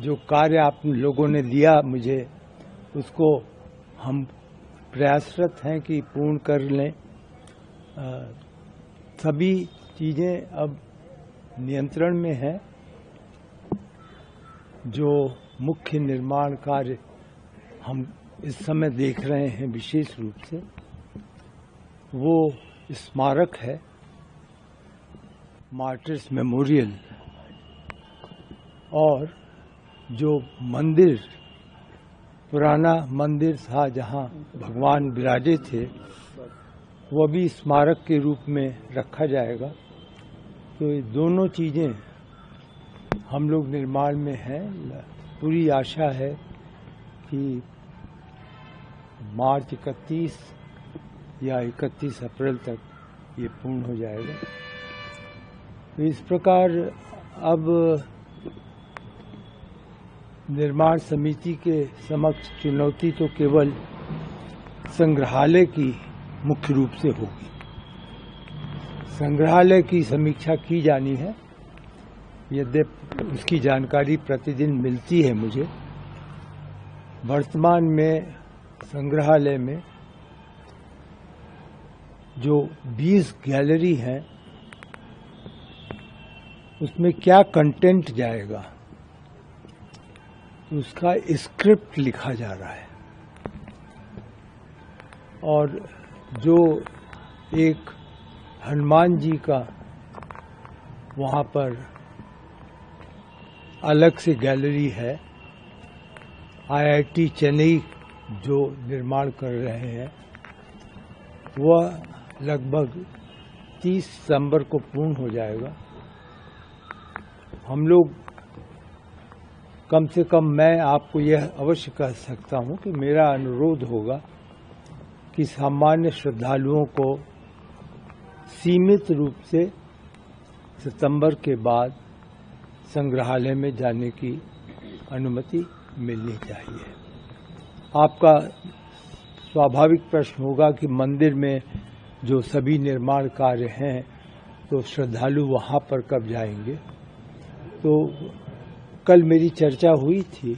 जो कार्य आप लोगों ने दिया मुझे, उसको हम प्रयासरत हैं कि पूर्ण कर लें। सभी चीजें अब नियंत्रण में हैं। जो मुख्य निर्माण कार्य हम इस समय देख रहे हैं विशेष रूप से, वो स्मारक है, मार्टर्स मेमोरियल, और जो मंदिर, पुराना मंदिर था जहां भगवान विराजे थे, वो भी स्मारक के रूप में रखा जाएगा। तो ये दोनों चीजें हम लोग निर्माण में हैं। पूरी आशा है कि मार्च 31 या 31 अप्रैल तक ये पूर्ण हो जाएगा। तो इस प्रकार अब निर्माण समिति के समक्ष चुनौती तो केवल संग्रहालय की मुख्य रूप से होगी। संग्रहालय की समीक्षा की जानी है, यद्यपि उसकी जानकारी प्रतिदिन मिलती है मुझे। वर्तमान में संग्रहालय में जो 20 गैलरी हैं, उसमें क्या कंटेंट जाएगा, उसका स्क्रिप्ट लिखा जा रहा है। और जो एक हनुमान जी का वहां पर अलग से गैलरी है, IIT चेन्नई जो निर्माण कर रहे हैं, वह लगभग 30 सितंबर को पूर्ण हो जाएगा। हम लोग, कम से कम मैं आपको यह अवश्य कह सकता हूं कि मेरा अनुरोध होगा कि सामान्य श्रद्धालुओं को सीमित रूप से सितंबर के बाद संग्रहालय में जाने की अनुमति मिलनी चाहिए। आपका स्वाभाविक प्रश्न होगा कि मंदिर में जो सभी निर्माण कार्य हैं, तो श्रद्धालु वहां पर कब जाएंगे। तो कल मेरी चर्चा हुई थी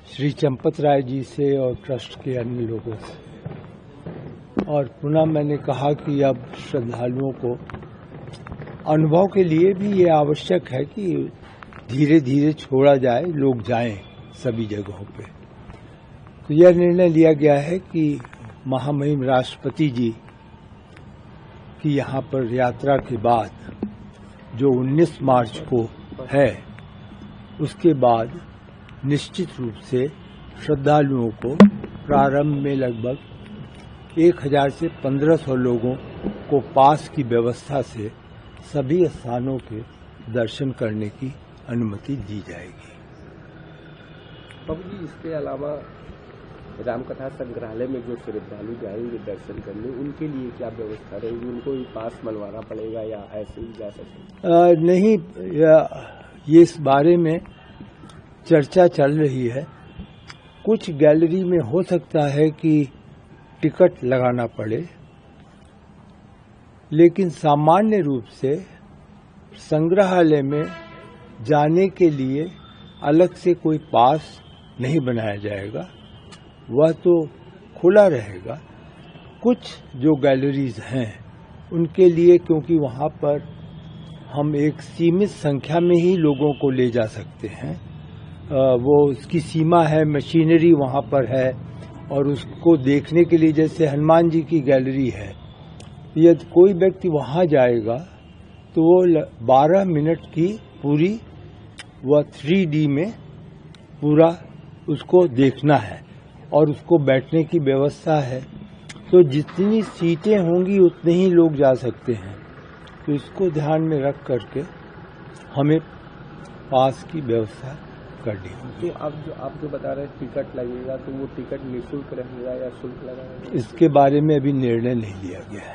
श्री चंपत राय जी से और ट्रस्ट के अन्य लोगों से, और पुनः मैंने कहा कि अब श्रद्धालुओं को अनुभव के लिए भी ये आवश्यक है कि धीरे धीरे छोड़ा जाए, लोग जाएं सभी जगहों पे। तो यह निर्णय लिया गया है कि महामहिम राष्ट्रपति जी की यहाँ पर यात्रा के बाद, जो 19 मार्च को है, उसके बाद निश्चित रूप से श्रद्धालुओं को प्रारंभ में लगभग 1000 से 1500 लोगों को पास की व्यवस्था से सभी स्थानों के दर्शन करने की अनुमति दी जाएगी। बाबू जी, इसके अलावा रामकथा संग्रहालय में जो श्रद्धालु जाएंगे दर्शन करने, उनके लिए क्या व्यवस्था रहेगी? उनको भी पास बनवाना पड़ेगा या ऐसे ही जा सकते? नहीं, ये इस बारे में चर्चा चल रही है। कुछ गैलरी में हो सकता है कि टिकट लगाना पड़े, लेकिन सामान्य रूप से संग्रहालय में जाने के लिए अलग से कोई पास नहीं बनाया जाएगा, वह तो खुला रहेगा। कुछ जो गैलरीज हैं उनके लिए, क्योंकि वहां पर हम एक सीमित संख्या में ही लोगों को ले जा सकते हैं, वो उसकी सीमा है, मशीनरी वहां पर है, और उसको देखने के लिए जैसे हनुमान जी की गैलरी है, यदि कोई व्यक्ति वहां जाएगा तो वो 12 मिनट की पूरी, वह 3D में पूरा उसको देखना है, और उसको बैठने की व्यवस्था है। तो जितनी सीटें होंगी उतने ही लोग जा सकते हैं। तो इसको ध्यान में रख करके हमें पास की व्यवस्था करनी होगी। तो आप जो बता रहे हैं टिकट लगेगा, तो वो टिकट निःशुल्क रहेगा या शुल्क लगेगा? इसके बारे में अभी निर्णय नहीं लिया गया है।